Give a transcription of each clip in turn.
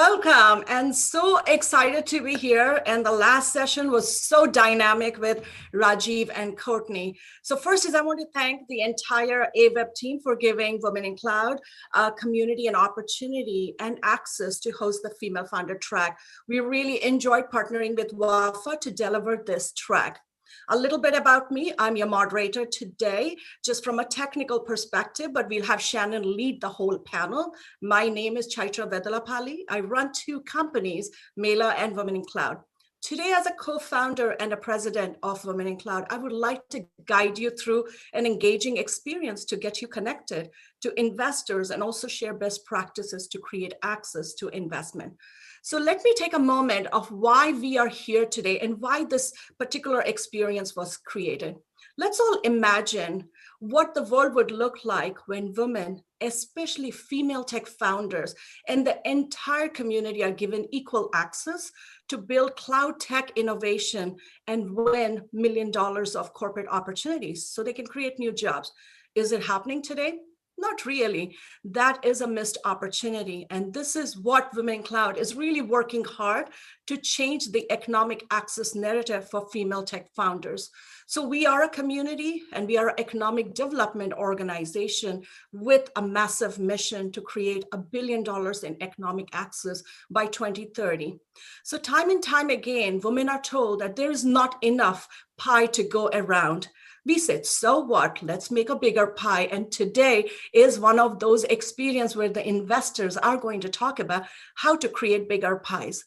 Welcome, and so excited to be here. And the last session was so dynamic with Rajiv and Courtney. So first is I want to thank the entire AWeB team for giving Women in Cloud community an opportunity and access to host the Female Founder track. We really enjoyed partnering with WAFA to deliver this track. A little bit about me. I'm your moderator today, just from a technical perspective, but we'll have Shannon lead the whole panel. My name is Chaitra Vedalapalli. I run two companies, Mela and Women in Cloud. Today, as a co-founder and a president of Women in Cloud, I would like to guide you through an engaging experience to get you connected to investors and also share best practices to create access to investment. So let me take a moment of why we are here today and why this particular experience was created. Let's all imagine what the world would look like when women, especially female tech founders, and the entire community are given equal access to build cloud tech innovation and win $1 million of corporate opportunities so they can create new jobs. Is it happening today? Not really. That is a missed opportunity. And this is what Women in Cloud is really working hard to change the economic access narrative for female tech founders. So we are a community and we are an economic development organization with a massive mission to create $1 billion in economic access by 2030. So time and time again, women are told that there is not enough pie to go around. We said, so what? Let's make a bigger pie. And today is one of those experiences where the investors are going to talk about how to create bigger pies.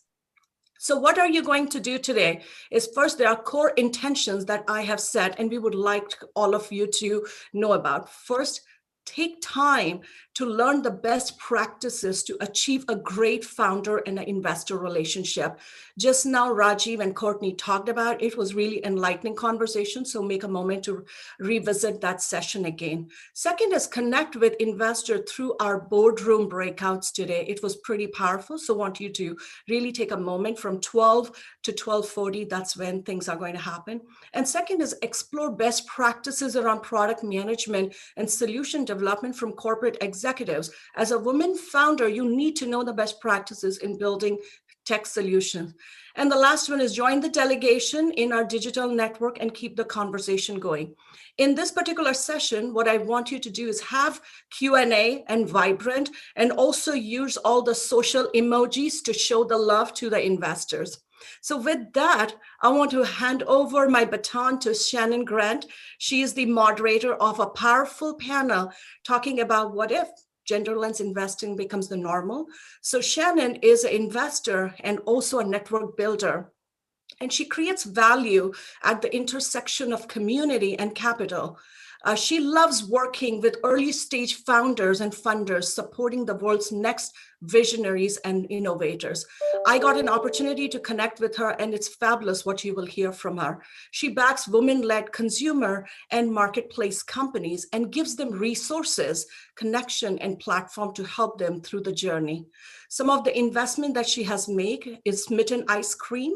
So what are you going to do today is first, there are core intentions that I have set and we would like all of you to know about. First, take time to learn the best practices to achieve a great founder and an investor relationship. Just now, Rajiv and Courtney talked about it. It was really enlightening conversation, so make a moment to revisit that session again. Second is connect with investor through our boardroom breakouts today. It was pretty powerful, so I want you to really take a moment from 12 to 12:40. That's when things are going to happen. And second is explore best practices around product management and solution development from corporate executives. As a woman founder, you need to know the best practices in building tech solutions. And the last one is join the delegation in our digital network and keep the conversation going. In this particular session, what I want you to do is have Q&A and vibrant, and also use all the social emojis to show the love to the investors. So with that, I want to hand over my baton to Shannon Grant. She is the moderator of a powerful panel talking about what if gender lens investing becomes the normal. So Shannon is an investor and also a network builder. And she creates value at the intersection of community and capital. She loves working with early stage founders and funders, supporting the world's next visionaries and innovators. I got an opportunity to connect with her, and it's fabulous what you will hear from her. She backs women-led consumer and marketplace companies and gives them resources, connection, and platform to help them through the journey. Some of the investment that she has made is Mitten Ice Cream,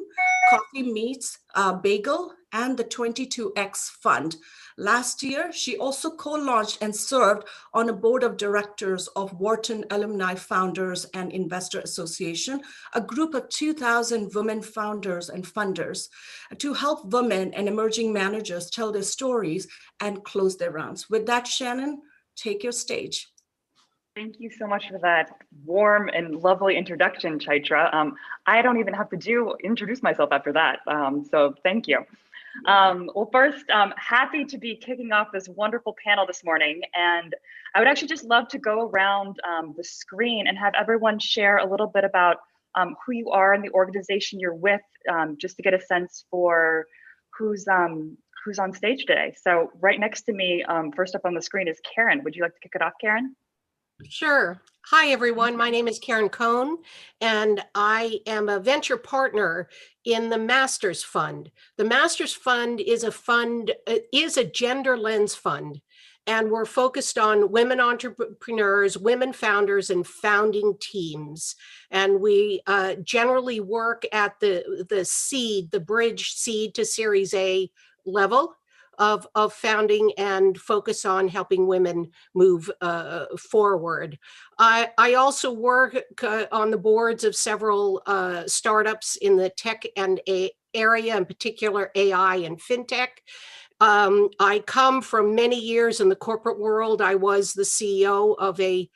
Coffee Meets Bagel, and the 22X Fund. Last year, she also co-launched and served on a board of directors of Wharton Alumni Founders and Investor Association, a group of 2,000 women founders and funders to help women and emerging managers tell their stories and close their rounds. With that, Shannon, take your stage. Thank you so much for that warm and lovely introduction, Chaitra. I don't even have to introduce myself after that, so thank you. Well, first, happy to be kicking off this wonderful panel this morning. And I would actually just love to go around the screen and have everyone share a little bit about who you are and the organization you're with, just to get a sense for who's on stage today. So right next to me, first up on the screen is Karen. Would you like to kick it off, Karen? Sure. Hi, everyone. My name is Karen Cohn, and I am a venture partner in the Masters Fund. The Masters Fund is a gender lens fund, and we're focused on women entrepreneurs, women founders, and founding teams. And we generally work at the bridge seed to Series A level. of founding and focus on helping women move forward. I also work on the boards of several startups in the tech and area, in particular AI and fintech. I come from many years in the corporate world. I was the CEO of a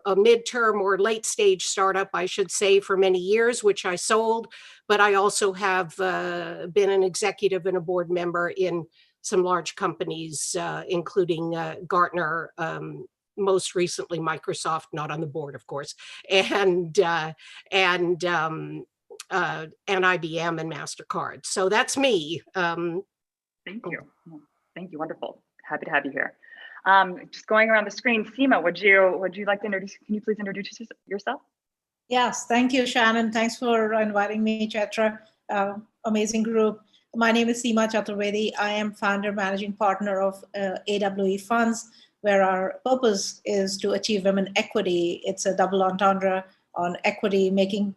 midterm or late stage startup, I should say, for many years, which I sold. But I also have been an executive and a board member in some large companies, including Gartner, most recently Microsoft, not on the board, of course, and IBM and MasterCard. So that's me. Thank you. Thank you. Wonderful. Happy to have you here. Just going around the screen, Seema, would you like to introduce? Can you please introduce yourself? Yes, thank you, Shannon. Thanks for inviting me, Chaitra. Amazing group. My name is Seema Chaturvedi. I am founder, managing partner of AWE Funds, where our purpose is to achieve women equity. It's a double entendre on equity, making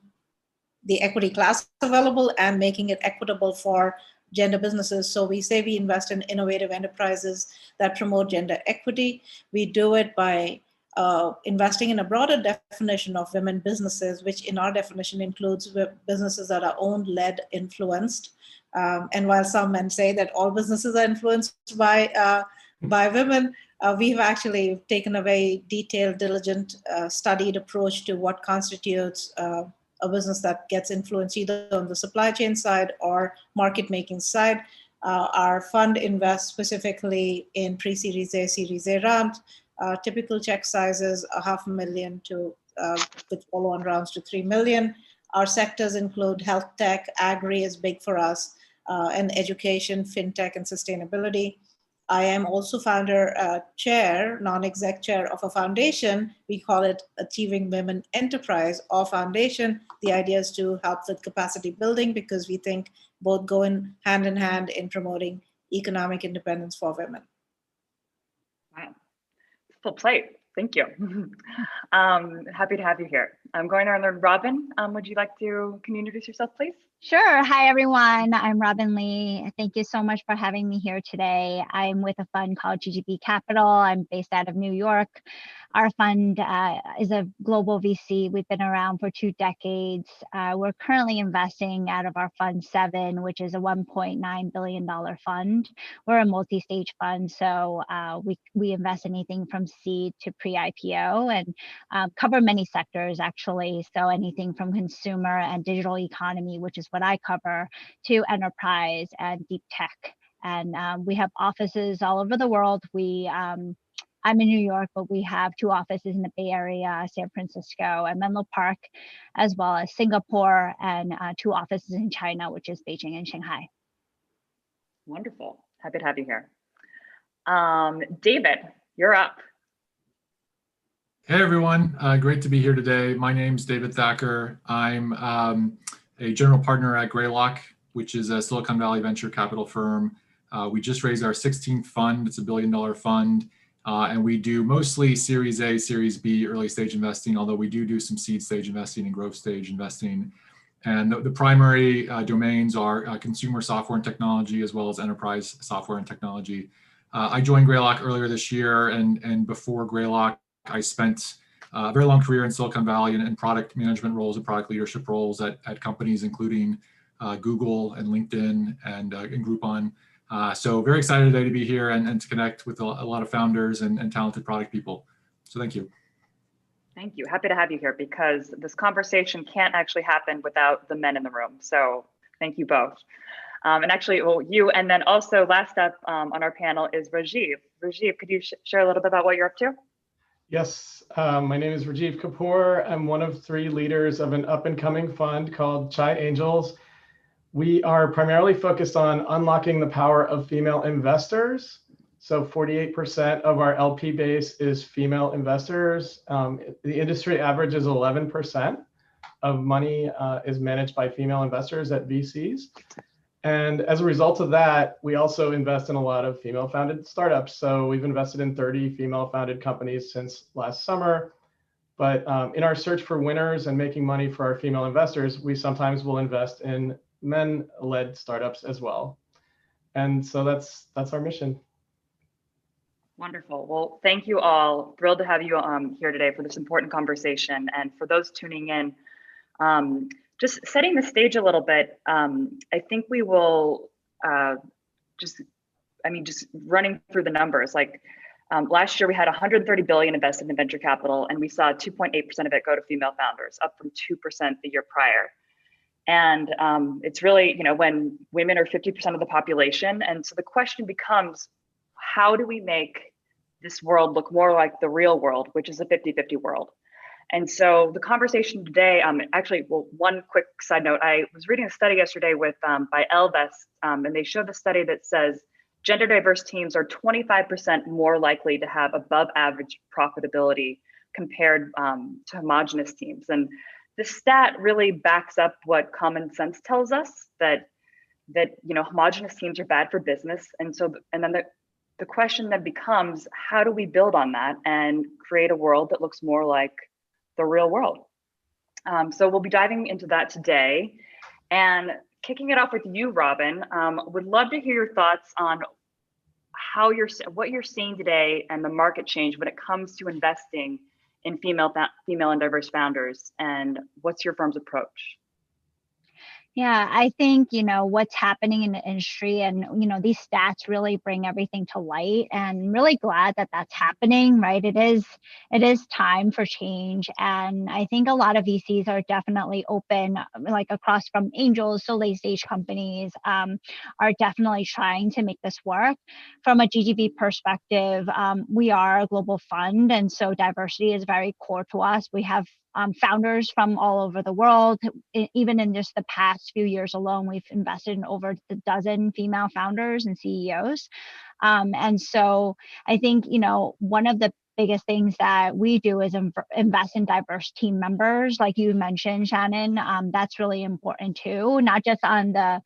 the equity class available and making it equitable for gender businesses. So we say we invest in innovative enterprises that promote gender equity. We do it by investing in a broader definition of women businesses, which in our definition includes businesses that are owned, led, influenced. And while some men say that all businesses are influenced by women, we've actually taken a very detailed, diligent, studied approach to what constitutes a business that gets influenced either on the supply chain side or market making side. Our fund invests specifically in pre-Series A, Series A round, typical check sizes, $500,000 to with follow-on rounds to $3 million. Our sectors include health tech, agri is big for us, and education, fintech, and sustainability. I am also founder, chair, non-exec chair of a foundation. We call it Achieving Women Enterprise or Foundation. The idea is to help with capacity building because we think both go hand in hand in promoting economic independence for women. Wow, full plate. Thank you. Happy to have you here. I'm going around there. Robin, can you introduce yourself, please? Sure. Hi, everyone. I'm Robin Lee. Thank you so much for having me here today. I'm with a fund called GGB Capital. I'm based out of New York. Our fund is a global VC. We've been around for 2 decades. We're currently investing out of our Fund 7, which is a $1.9 billion fund. We're a multi-stage fund, so we invest anything from seed to pre-IPO and cover many sectors, actually. So anything from consumer and digital economy, which is what I cover, to enterprise and deep tech. And we have offices all over the world. I'm in New York, but we have 2 offices in the Bay Area, San Francisco and Menlo Park, as well as Singapore, and 2 offices in China, which is Beijing and Shanghai. Wonderful. Happy to have you here. David, you're up. Hey, everyone. Great to be here today. My name's David Thacker. I'm a general partner at Greylock, which is a Silicon Valley venture capital firm. We just raised our 16th fund. It's a $1 billion fund. And we do mostly Series A, Series B, early stage investing, although we do some seed stage investing and growth stage investing. And the primary domains are consumer software and technology, as well as enterprise software and technology. I joined Greylock earlier this year, and before Greylock, I spent a very long career in Silicon Valley in product management roles and product leadership roles at companies including Google and LinkedIn and Groupon. So very excited today to be here and to connect with a lot of founders and talented product people. So thank you. Thank you. Happy to have you here because this conversation can't actually happen without the men in the room. So thank you both. And actually, well, you, and then also last up on our panel is Rajiv. Rajiv, could you share a little bit about what you're up to? Yes, my name is Rajiv Kapoor. I'm one of 3 leaders of an up-and-coming fund called Chai Angels. We are primarily focused on unlocking the power of female investors. So 48% of our LP base is female investors. The industry average is 11% of money is managed by female investors at VCs. And as a result of that, we also invest in a lot of female-founded startups. So we've invested in 30 female-founded companies since last summer. But in our search for winners and making money for our female investors, we sometimes will invest in men-led startups as well. And so that's our mission. Wonderful. Well, thank you all. Thrilled to have you here today for this important conversation. And for those tuning in, just setting the stage a little bit, I think we will just running through the numbers. Like last year, we had 130 billion invested in venture capital, and we saw 2.8% of it go to female founders, up from 2% the year prior. And it's really, when women are 50% of the population. And so the question becomes, how do we make this world look more like the real world, which is a 50-50 world? And so the conversation today, one quick side note, I was reading a study yesterday by Ellevest, and they showed the study that says gender diverse teams are 25% more likely to have above average profitability compared to homogenous teams. And the stat really backs up what common sense tells us, that homogenous teams are bad for business. And then the question then becomes, how do we build on that and create a world that looks more like the real world? So we'll be diving into that today, and kicking it off with you, Robin. Would love to hear your thoughts on what you're seeing today and the market change when it comes to investing in female and diverse founders, and what's your firm's approach? Yeah, I think, what's happening in the industry, and, these stats really bring everything to light, and really glad that that's happening, right? It is time for change. And I think a lot of VCs are definitely open, like across from angels to late stage companies, are definitely trying to make this work. From a GGV perspective, we are a global fund, and so diversity is very core to us. We have founders from all over the world. Even in just the past few years alone, we've invested in over a dozen female founders and CEOs. And so I think, one of the biggest things that we do is invest in diverse team members, like you mentioned, Shannon. That's really important too, not just on the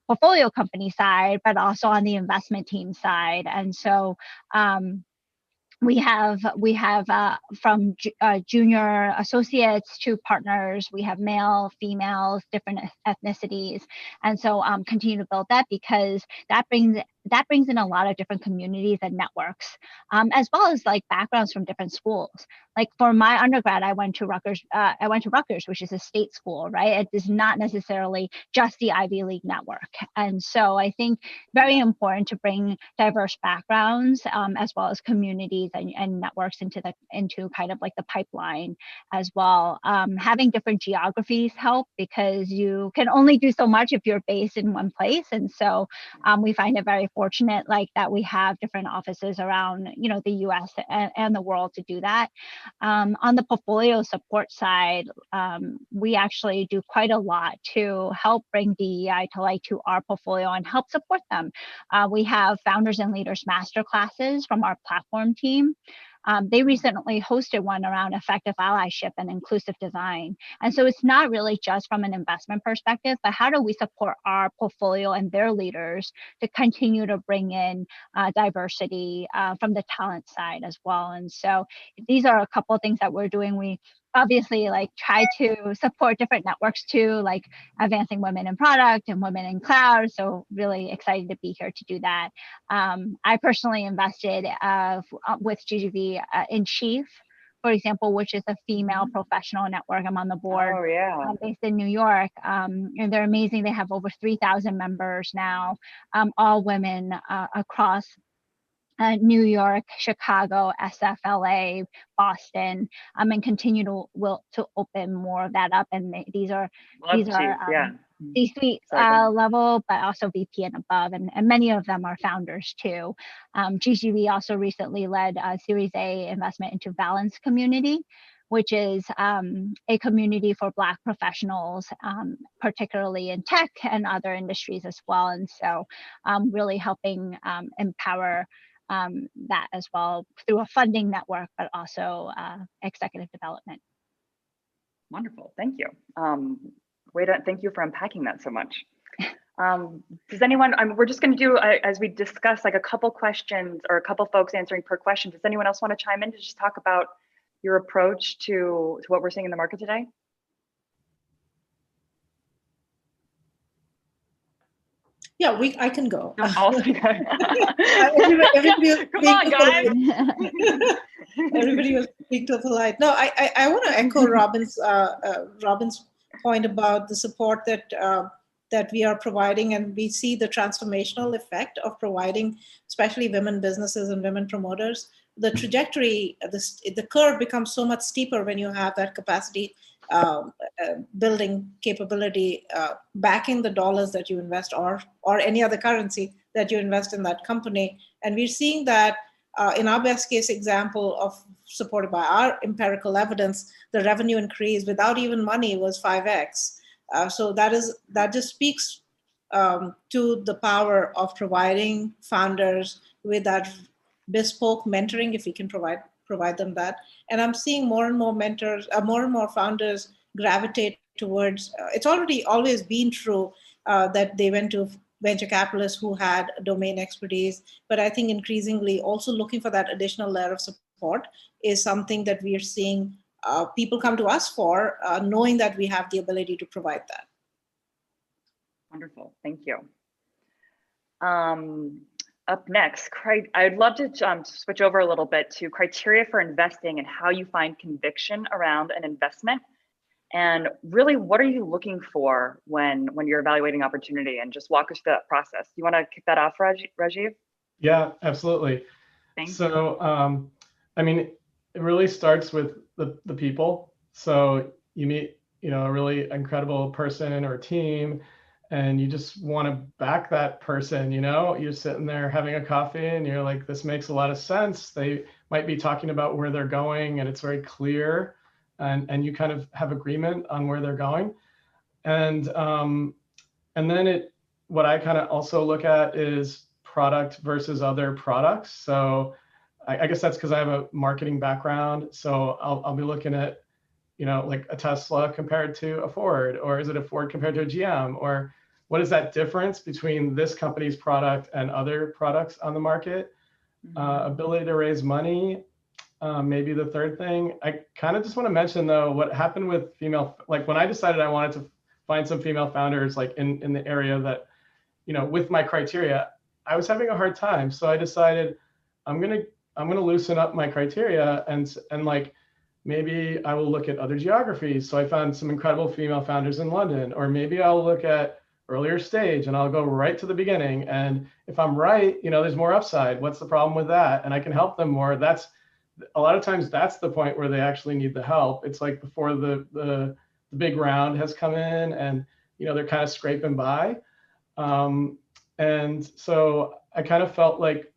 portfolio company side, but also on the investment team side. And so we have from junior associates to partners. We have male, females, different ethnicities, and so continue to build that, because that brings in a lot of different communities and networks, as well as like backgrounds from different schools. Like for my undergrad, I went to Rutgers, which is a state school, right? It is not necessarily just the Ivy League network. And so I think very important to bring diverse backgrounds, as well as communities and networks into kind of like the pipeline as well. Having different geographies help, because you can only do so much if you're based in one place. And so we find it very fortunate that we have different offices around, the US and the world to do that. On the portfolio support side, we actually do quite a lot to help bring DEI to our portfolio and help support them. We have founders and leaders masterclasses from our platform team. They recently hosted one around effective allyship and inclusive design. And so it's not really just from an investment perspective, but how do we support our portfolio and their leaders to continue to bring in diversity from the talent side as well. And so these are a couple of things that we're doing. We obviously try to support different networks too, like advancing women in product and women in cloud. So really excited to be here to do that. I personally invested with GGV in Chief, for example, which is a female professional network. I'm on the board. Oh, yeah. Based in New York. And they're amazing. They have over 3,000 members now, all women across New York, Chicago, SF, LA, Boston, and continue to open more of that up. And these are C-suite level, but also VP and above, and many of them are founders too. GGV also recently led a Series A investment into Balance Community, which is a community for Black professionals, particularly in tech and other industries as well. And so really helping empower that as well through a funding network, but also executive development. Wonderful, thank you. Thank you for unpacking that so much. Does anyone, we're just gonna do, as we discuss, a couple questions or a couple folks answering per question. Does anyone else wanna chime in to just talk about your approach to what we're seeing in the market today? Yeah, I can go. Don't all speak. Everybody was Come being on, too guys. polite. Everybody was being too polite. No, I want to echo Robin's point about the support that we are providing, and we see the transformational effect of providing, especially women businesses and women promoters. The trajectory, the curve becomes so much steeper when you have that capacity building capability backing the dollars that you invest, or any other currency that you invest in that company. And we're seeing that in our best case example of supported by our empirical evidence, the revenue increase without even money was 5x. So that just speaks to the power of providing founders with that bespoke mentoring, if we can provide them that. And I'm seeing more and more mentors, more and more founders gravitate towards, it's already always been true that they went to venture capitalists who had domain expertise, but I think increasingly also looking for that additional layer of support is something that we are seeing people come to us for, knowing that we have the ability to provide that. Wonderful, thank you. Up next, I'd love to switch over a little bit to criteria for investing and how you find conviction around an investment. And really, what are you looking for when you're evaluating opportunity? And just walk us through that process. You want to kick that off, Rajiv? Yeah, absolutely. Thank you. So, I mean, it really starts with the people. So you meet, a really incredible person or team, and you just want to back that person. You're sitting there having a coffee and you're like, this makes a lot of sense. They might be talking about where they're going and it's very clear, and you kind of have agreement on where they're going. And then what I kind of also look at is product versus other products. So I guess that's because I have a marketing background. So I'll be looking at, like a Tesla compared to a Ford, or is it a Ford compared to a GM, or what is that difference between this company's product and other products on the market? Ability to raise money, maybe the third thing. I kind of just want to mention though, what happened with female, like when I decided I wanted to find some female founders, like in the area that, with my criteria, I was having a hard time. So I decided I'm gonna loosen up my criteria and like, maybe I will look at other geographies. So I found some incredible female founders in London, or maybe I'll look at earlier stage and I'll go right to the beginning. And if I'm right, there's more upside. What's the problem with that? And I can help them more. That's a lot of times that's the point where they actually need the help. It's like before the big round has come in and, they're kind of scraping by. And so I kind of felt like,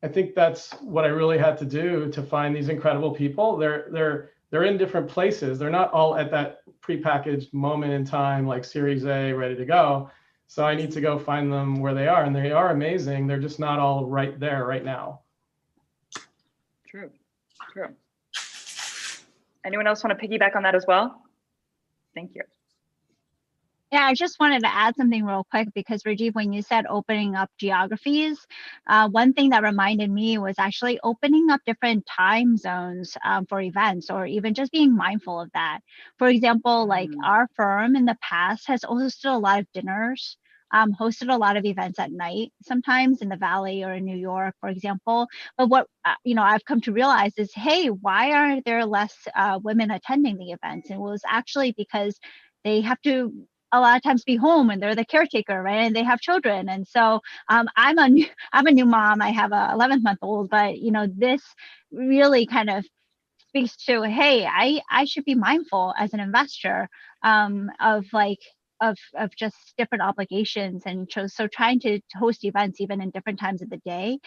I think that's what I really had to do to find these incredible people. They're in different places. They're not all at that prepackaged moment in time, like Series A, ready to go. So I need to go find them where they are, and they are amazing. They're just not all right there right now. True. Anyone else want to piggyback on that as well? Thank you. Yeah, I just wanted to add something real quick, because Rajiv, when you said opening up geographies, one thing that reminded me was actually opening up different time zones for events, or even just being mindful of that. For example, like our firm in the past has hosted a lot of dinners, hosted a lot of events at night, sometimes in the Valley or in New York, for example. But what I've come to realize is, hey, why are there less women attending the events? And it was actually because they have to a lot of times be home and they're the caretaker, right? And they have children. And so I'm a new mom. I have a 11-month-old, but this really kind of speaks to, hey, I should be mindful as an investor of just different obligations. And so trying to host events even in different times of the day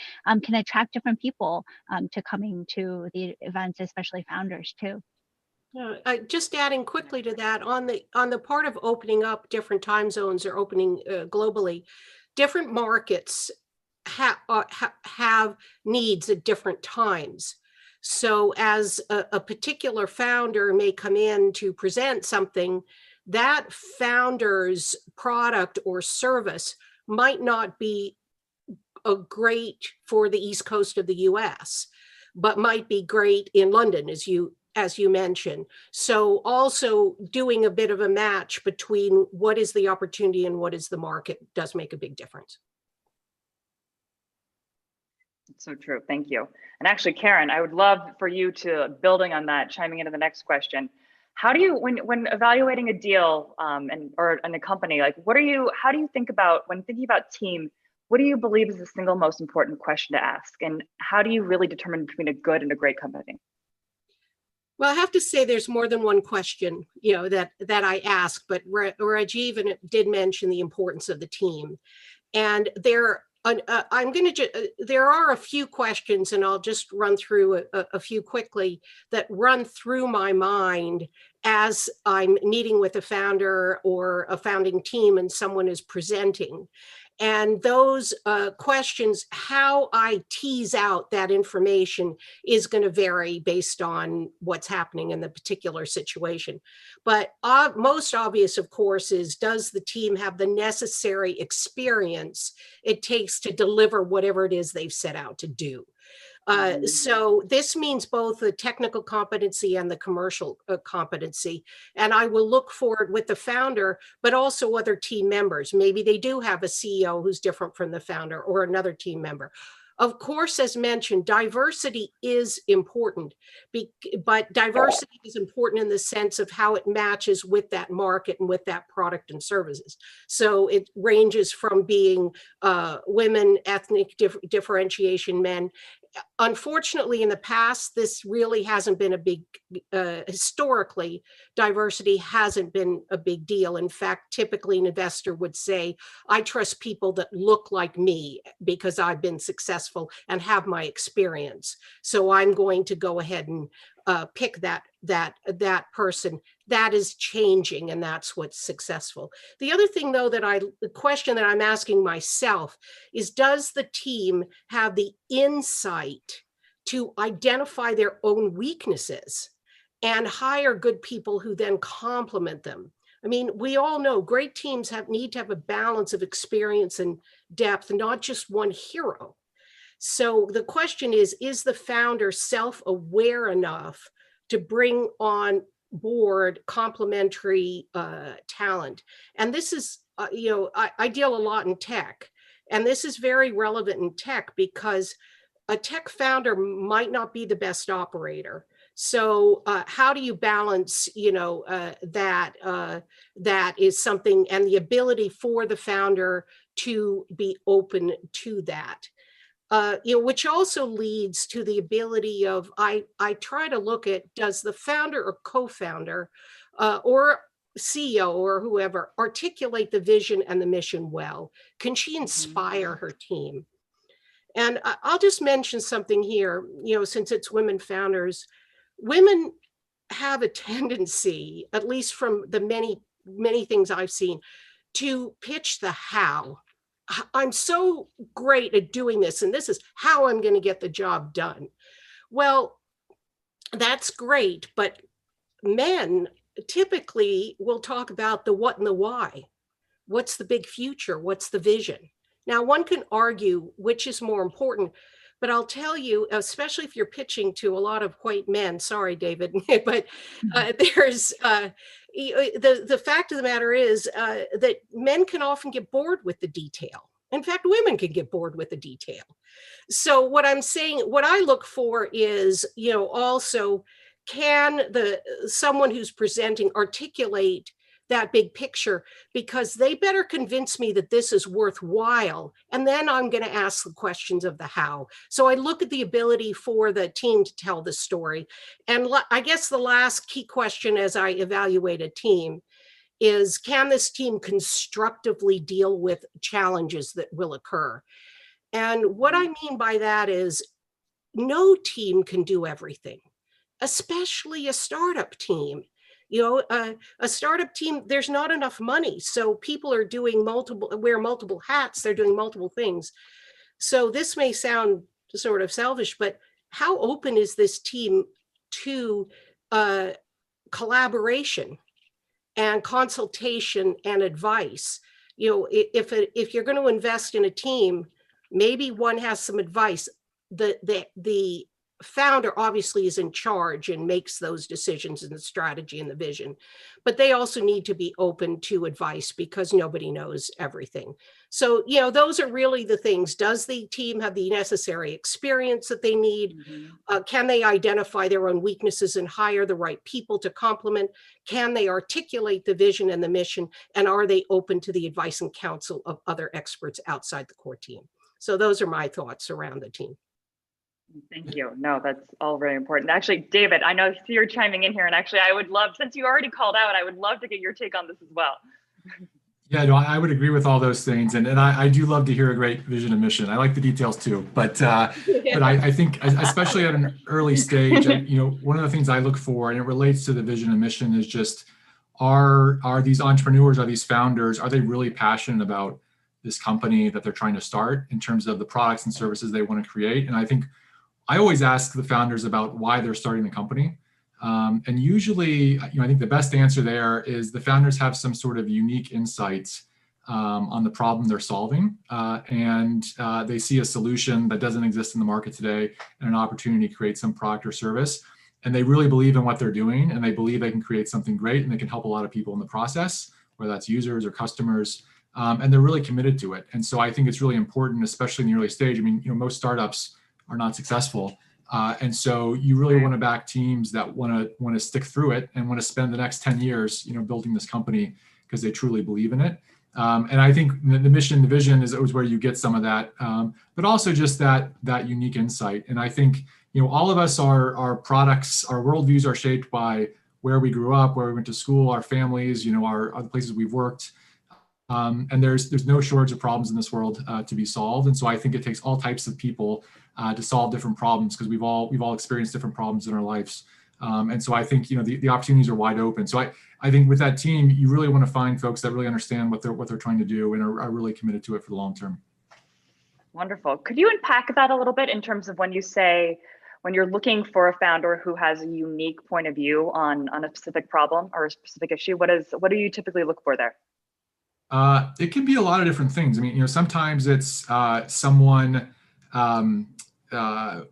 can attract different people to coming to the events, especially founders too. Just adding quickly to that, on the part of opening up different time zones or opening globally, different markets have needs at different times. So as a particular founder may come in to present something, that founder's product or service might not be great for the East Coast of the US, but might be great in London, as you as you mentioned. So also doing a bit of a match between what is the opportunity and what is the market does make a big difference. So true. Thank you. And actually, Karen, I would love for you to, building on that, chiming into the next question. How do you, when evaluating a deal or in a company, like how do you think about, when thinking about team, what do you believe is the single most important question to ask? And how do you really determine between a good and a great company? Well, I have to say there's more than one question, that I ask, but Rajiv did mention the importance of the team. And there are a few questions, and I'll just run through a few quickly that run through my mind as I'm meeting with a founder or a founding team and someone is presenting. And those questions, how I tease out that information is going to vary based on what's happening in the particular situation. But most obvious, of course, is does the team have the necessary experience it takes to deliver whatever it is they've set out to do? So this means both the technical competency and the commercial competency. And I will look for it with the founder, but also other team members. Maybe they do have a CEO who's different from the founder or another team member. Of course, as mentioned, diversity is important, but diversity is important in the sense of how it matches with that market and with that product and services. So it ranges from being women, ethnic differentiation, men. Unfortunately, in the past, this really hasn't been a big, historically, diversity hasn't been a big deal. In fact, typically an investor would say, I trust people that look like me because I've been successful and have my experience. So I'm going to go ahead and pick that person. That is changing, and that's what's successful. The other thing, though, the question that I'm asking myself is, does the team have the insight to identify their own weaknesses and hire good people who then complement them? I mean, we all know great teams need to have a balance of experience and depth, not just one hero. So the question is the founder self-aware enough to bring on board complementary talent? And this is, I deal a lot in tech, and this is very relevant in tech because a tech founder might not be the best operator. So how do you balance, that is something, and the ability for the founder to be open to that. Which also leads to the ability of, I try to look at, does the founder or co-founder or CEO or whoever articulate the vision and the mission well? Can she inspire her team? And I'll just mention something here, since it's women founders, women have a tendency, at least from the many things I've seen, to pitch the how. I'm so great at doing this, and this is how I'm going to get the job done. Well, that's great, but men typically will talk about the what and the why. What's the big future? What's the vision? Now, one can argue which is more important, but I'll tell you, especially if you're pitching to a lot of white men, sorry, David, but there's the fact of the matter is that men can often get bored with the detail. In fact, women can get bored with the detail. So what I'm saying, what I look for is, also can someone who's presenting articulate that big picture, because they better convince me that this is worthwhile. And then I'm going to ask the questions of the how. So I look at the ability for the team to tell the story. And I guess the last key question as I evaluate a team is, can this team constructively deal with challenges that will occur? And what I mean by that is, no team can do everything, especially a startup team. A startup team, there's not enough money. So people are wear multiple hats. They're doing multiple things. So this may sound sort of selfish, but how open is this team to collaboration and consultation and advice? If you're going to invest in a team, maybe one has some advice. The founder obviously is in charge and makes those decisions and the strategy and the vision, but they also need to be open to advice because nobody knows everything. So, those are really the things. Does the team have the necessary experience that they need? Can they identify their own weaknesses and hire the right people to complement? Can they articulate the vision and the mission? And are they open to the advice and counsel of other experts outside the core team? So those are my thoughts around the team. Thank you. No, that's all very important. Actually, David, I know you're chiming in here, and actually I would love, since you already called out, I would love to get your take on this as well. Yeah, no, I would agree with all those things. And I do love to hear a great vision and mission. I like the details too. But I think, especially at an early stage, one of the things I look for, and it relates to the vision and mission, is just, are these entrepreneurs, are these founders, are they really passionate about this company that they're trying to start in terms of the products and services they want to create? And I think I always ask the founders about why they're starting the company. And usually, I think the best answer there is the founders have some sort of unique insights on the problem they're solving. And they see a solution that doesn't exist in the market today and an opportunity to create some product or service. And they really believe in what they're doing, and they believe they can create something great and they can help a lot of people in the process, whether that's users or customers. And they're really committed to it. And so I think it's really important, especially in the early stage. I mean, most startups are not successful. And so you really want to back teams that want to stick through it and want to spend the next 10 years, building this company because they truly believe in it. And I think the mission, the vision is where you get some of that, but also just that unique insight. And I think, all of us, our products, our worldviews are shaped by where we grew up, where we went to school, our families, our other places we've worked. And there's no shortage of problems in this world to be solved. And so I think it takes all types of people to solve different problems, because we've all experienced different problems in our lives. And so I think, the opportunities are wide open. So I think with that team, you really want to find folks that really understand what they're trying to do and are really committed to it for the long term. Wonderful. Could you unpack that a little bit in terms of when you're looking for a founder who has a unique point of view on a specific problem or a specific issue? What do you typically look for there? It can be a lot of different things. I mean, sometimes it's someone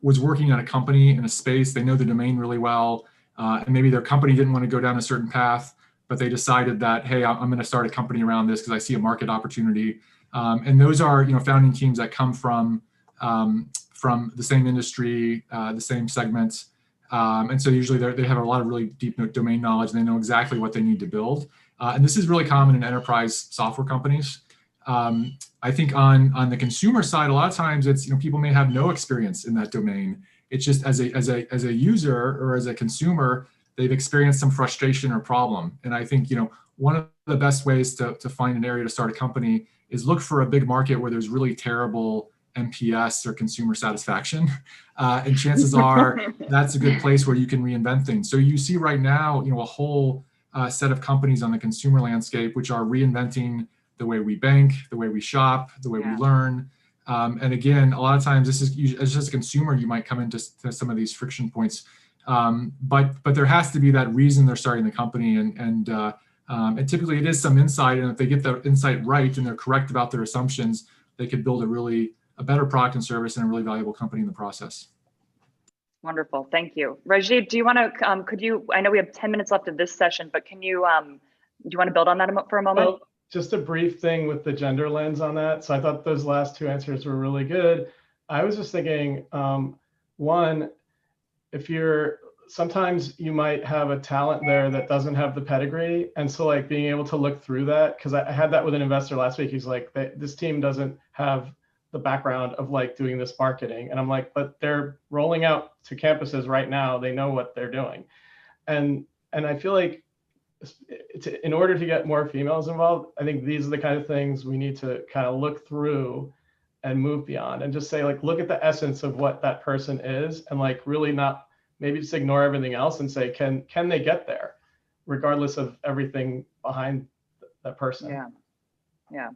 was working on a company in a space, they know the domain really well, and maybe their company didn't want to go down a certain path, but they decided that, hey, I'm going to start a company around this because I see a market opportunity. And those are, founding teams that come from the same industry, the same segments. And so usually they have a lot of really deep domain knowledge, and they know exactly what they need to build. And this is really common in enterprise software companies. I think on the consumer side, a lot of times it's, people may have no experience in that domain. It's just as a user or as a consumer, they've experienced some frustration or problem. And I think, one of the best ways to find an area to start a company is look for a big market where there's really terrible NPS or consumer satisfaction. And chances are that's a good place where you can reinvent things. So you see right now, a whole set of companies on the consumer landscape, which are reinventing the way we bank, the way we shop, the way we learn. And again, a lot of times this is, as just a consumer, you might come into some of these friction points. But there has to be that reason they're starting the company. And typically it is some insight. And if they get the insight right and they're correct about their assumptions, they could build a better product and service and a really valuable company in the process. Wonderful. Thank you. Rajiv, do you want to, I know we have 10 minutes left of this session, but can you, do you want to build on that for a moment? Well, just a brief thing with the gender lens on that. So I thought those last two answers were really good. I was just thinking, one, sometimes you might have a talent there that doesn't have the pedigree. And so like being able to look through that, because I had that with an investor last week. He's like, this team doesn't have the background of like doing this marketing. And I'm like, but they're rolling out to campuses right now. They know what they're doing. And I feel like in order to get more females involved, I think these are the kind of things we need to kind of look through and move beyond and just say, like, look at the essence of what that person is and like really not, maybe just ignore everything else and say, can they get there regardless of everything behind that person? Yeah.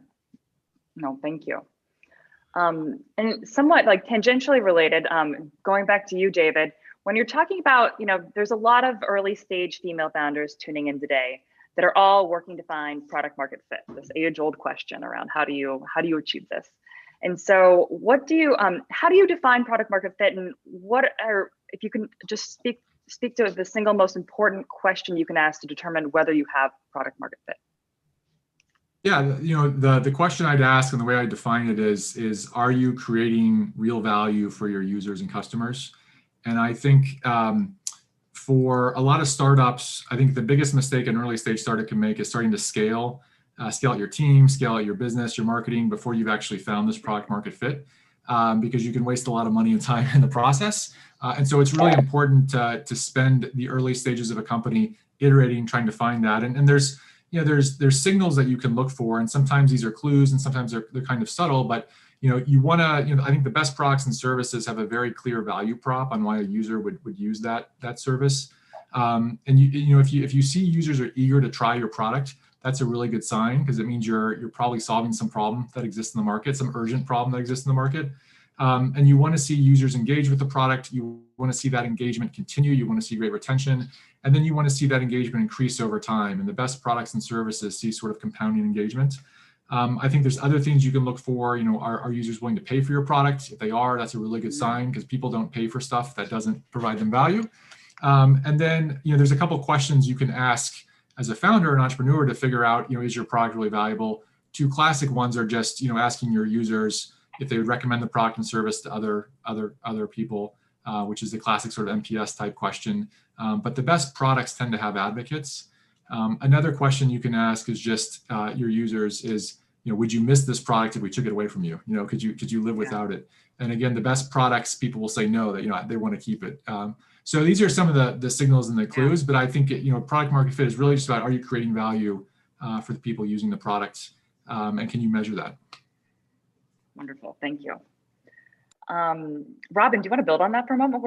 No, thank you. And somewhat like tangentially related, going back to you, David, when you're talking about, there's a lot of early stage female founders tuning in today that are all working to find product market fit, this age old question around how do you achieve this? And so how do you define product market fit, and if you can just speak to the single most important question you can ask to determine whether you have product market fit. Yeah, the question I'd ask and the way I define it is are you creating real value for your users and customers? And I think for a lot of startups, I think the biggest mistake an early stage startup can make is starting to scale out your team, scale out your business, your marketing before you've actually found this product market fit, because you can waste a lot of money and time in the process. And so it's really important to spend the early stages of a company iterating, trying to find that. And there's signals that you can look for, and sometimes these are clues, and sometimes they're kind of subtle. But you want to, I think the best products and services have a very clear value prop on why a user would use that service. And if you see users are eager to try your product, that's a really good sign, because it means you're probably solving some problem that exists in the market, some urgent problem that exists in the market. And you want to see users engage with the product. You want to see that engagement continue. You want to see great retention. And then you want to see that engagement increase over time. And the best products and services see sort of compounding engagement. I think there's other things you can look for. Are users willing to pay for your product? If they are, that's a really good sign, because people don't pay for stuff that doesn't provide them value. And then, there's a couple questions you can ask as a founder and entrepreneur to figure out, is your product really valuable? Two classic ones are just, asking your users if they would recommend the product and service to other people, which is the classic sort of NPS type question. But the best products tend to have advocates. Another question you can ask is just your users is, would you miss this product if we took it away from you? Could you live without it? And again, the best products, people will say no, that they want to keep it. So these are some of the signals and the clues, but I think product market fit is really just about, are you creating value for the people using the product, and can you measure that? Wonderful, thank you. Robin, do you want to build on that for a moment?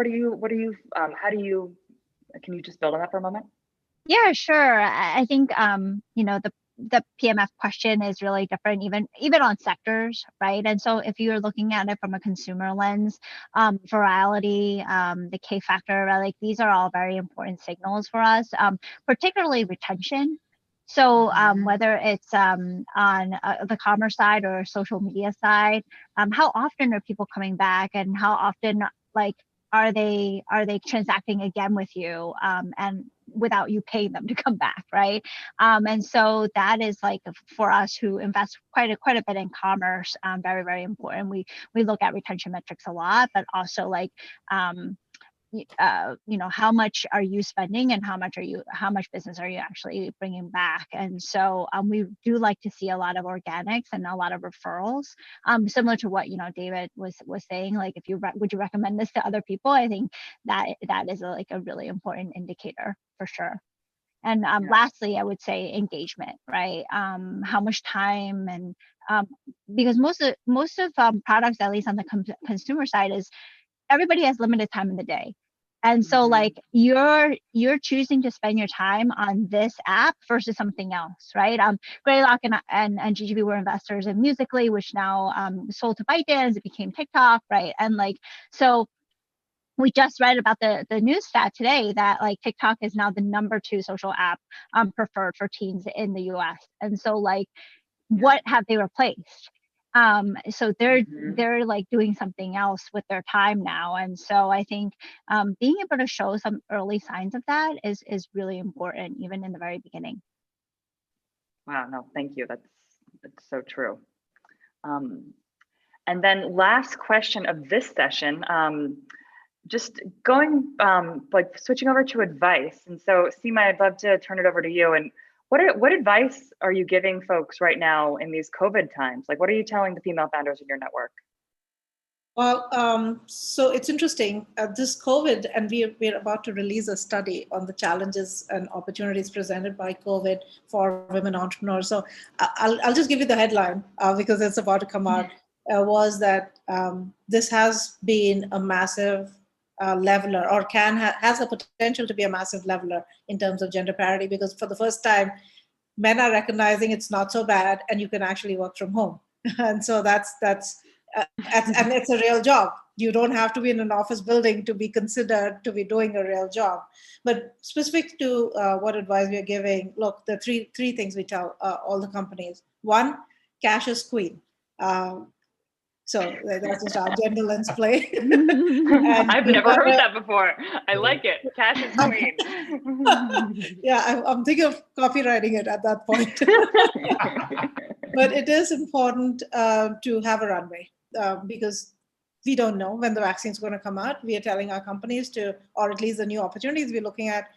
Can you just build on that for a moment? Yeah, sure. I think the PMF question is really different, even on sectors, right? And so if you're looking at it from a consumer lens, virality, the K factor, right? Like these are all very important signals for us, particularly retention. So whether it's on the commerce side or social media side, how often are people coming back, and how often are they transacting again with you, and without you paying them to come back, right? And so that is for us who invest quite a bit in commerce, very, very important. We look at retention metrics a lot, but also how much are you spending, and how much business are you actually bringing back? And so we do like to see a lot of organics and a lot of referrals, similar to what David was saying. Would you recommend this to other people? I think that is a really important indicator for sure. And lastly, I would say engagement, right? How much time, and because most of products, at least on the consumer side, is everybody has limited time in the day. And so you're choosing to spend your time on this app versus something else, right? Greylock and GGB were investors in Musical.ly, which now sold to ByteDance. It became TikTok, right? And so we just read about the news stat today that TikTok is now the #2 social app preferred for teens in the US. And so what have they replaced? So they're doing something else with their time now. And so I think being able to show some early signs of that is really important, even in the very beginning. Wow, no, thank you. That's so true. And then last question of this session, just going switching over to advice. And so Seema, I'd love to turn it over to you. And what advice are you giving folks right now in these COVID times? What are you telling the female founders in your network? Well, so it's interesting, this COVID, and we're about to release a study on the challenges and opportunities presented by COVID for women entrepreneurs. So I'll just give you the headline because it's about to come out, was that this has been a massive leveler, or has the potential to be a massive leveler in terms of gender parity, because for the first time, men are recognizing it's not so bad and you can actually work from home. And so that's and it's a real job. You don't have to be in an office building to be considered to be doing a real job. But specific to what advice we are giving, look, the three things we tell all the companies. One, cash is queen. So that's just our gender lens play. I've never heard that before. I like it. Cash is queen. Yeah, I'm thinking of copywriting it at that point. But it is important to have a runway because we don't know when the vaccine is going to come out. We are telling our companies to, or at least the new opportunities we're looking at,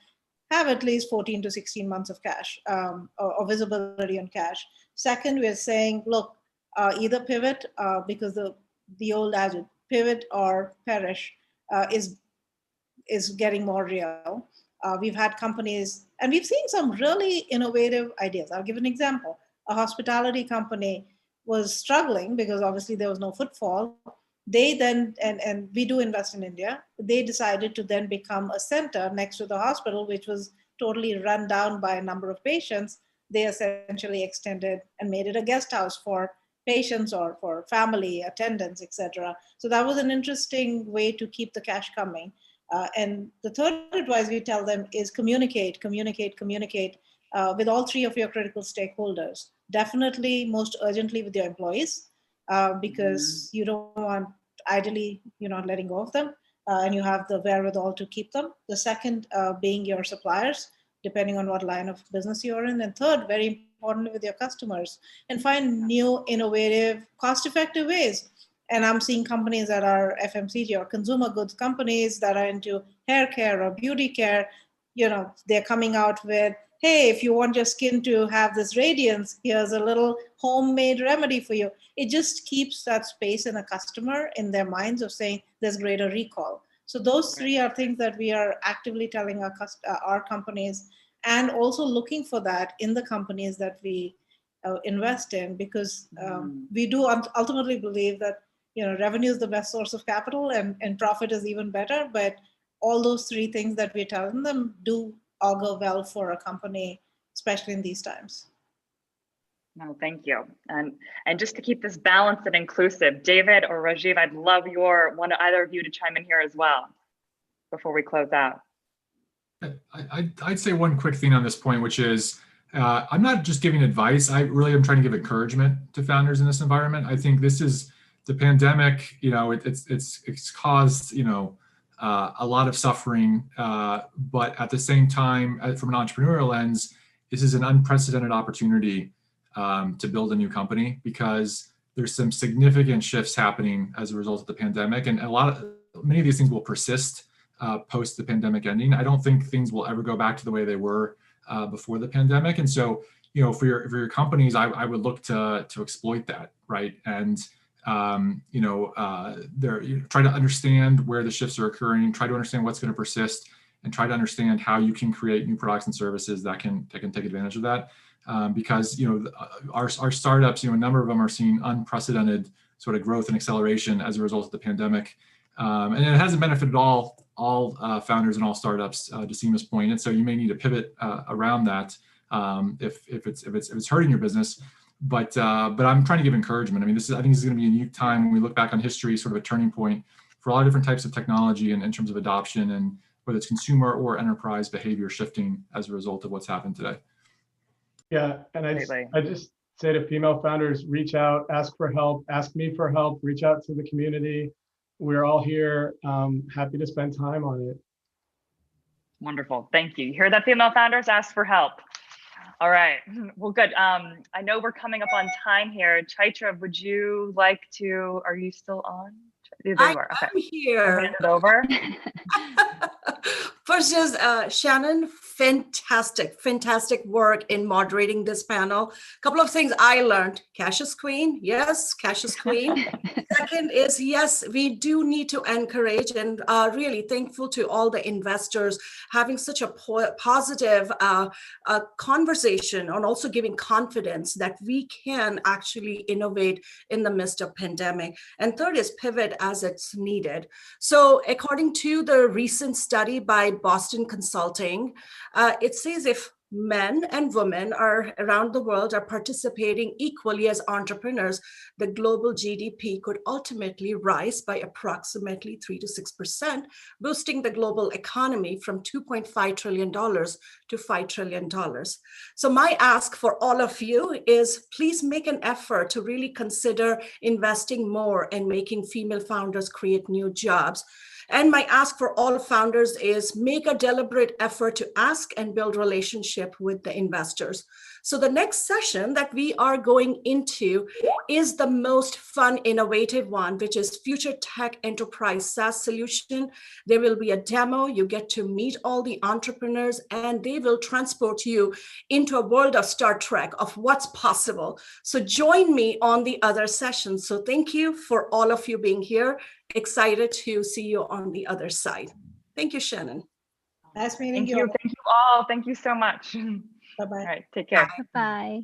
have at least 14 to 16 months of cash or visibility on cash. Second, we're saying, look, either pivot because the old adage, pivot or perish, is getting more real. We've had companies, and we've seen some really innovative ideas. I'll give an example. A hospitality company was struggling because obviously there was no footfall. They then, and we do invest in India, they decided to then become a center next to the hospital, which was totally run down by a number of patients. They essentially extended and made it a guest house for patients or for family, attendants, etc. So that was an interesting way to keep the cash coming. And the third advice we tell them is communicate with all three of your critical stakeholders. Definitely most urgently with your employees, because you don't want, ideally, you're not letting go of them, and you have the wherewithal to keep them. The second being your suppliers, depending on what line of business you're in. And third, very importantly, with your customers, and find new, innovative, cost-effective ways. And I'm seeing companies that are FMCG or consumer goods companies that are into hair care or beauty care, they're coming out with, hey, if you want your skin to have this radiance, here's a little homemade remedy for you. It just keeps that space in a customer in their minds of saying there's greater recall. So those three are things that we are actively telling our companies, and also looking for that in the companies that we invest in, because we do ultimately believe that revenue is the best source of capital, and profit is even better. But all those three things that we're telling them do augur well for a company, especially in these times. No, thank you. And just to keep this balanced and inclusive, David or Rajiv, I'd love either of you to chime in here as well before we close out. I'd say one quick thing on this point, which is I'm not just giving advice. I really am trying to give encouragement to founders in this environment. I think this is the pandemic. It's caused a lot of suffering, but at the same time, from an entrepreneurial lens, this is an unprecedented opportunity to build a new company, because there's some significant shifts happening as a result of the pandemic, and many of these things will persist post the pandemic ending. I don't think things will ever go back to the way they were before the pandemic, and so for your companies, I would look to exploit that, right? And try to understand where the shifts are occurring, try to understand what's going to persist, and try to understand how you can create new products and services that can take advantage of that. Because our startups, a number of them are seeing unprecedented sort of growth and acceleration as a result of the pandemic, and it hasn't benefited all founders and all startups, to Seema's point. And so you may need to pivot around that if it's hurting your business. But I'm trying to give encouragement. I mean, I think this is going to be a unique time when we look back on history, sort of a turning point for a lot of different types of technology and in terms of adoption, and whether it's consumer or enterprise behavior shifting as a result of what's happened today. Yeah, and I just say to female founders, reach out, ask for help, ask me for help, reach out to the community. We're all here, happy to spend time on it. Wonderful, thank you. You hear that, female founders? Ask for help. All right, well, good. I know we're coming up on time here. Chaitra, would you like to, are you still on? There you are. Okay. I'm here. Hand it over. First is Shannon, fantastic work in moderating this panel. A couple of things I learned. Cash is queen. Yes, cash is queen. Second is, yes, we do need to encourage, and really thankful to all the investors having such a positive conversation, and also giving confidence that we can actually innovate in the midst of pandemic. And third is pivot as it's needed. So according to the recent study by Boston Consulting, it says if men and women are around the world are participating equally as entrepreneurs, the global GDP could ultimately rise by approximately 3 to 6%, boosting the global economy from $2.5 trillion to $5 trillion. So my ask for all of you is please make an effort to really consider investing more and making female founders create new jobs. And my ask for all founders is make a deliberate effort to ask and build relationship with the investors. So the next session that we are going into is the most fun, innovative one, which is Future Tech Enterprise SaaS Solution. There will be a demo. You get to meet all the entrepreneurs and they will transport you into a world of Star Trek, of what's possible. So join me on the other session. So thank you for all of you being here. Excited to see you on the other side. Thank you, Shannon. Nice meeting Thank you. you. Thank you all. Thank you so much. Bye-bye. All right. Take care. Bye.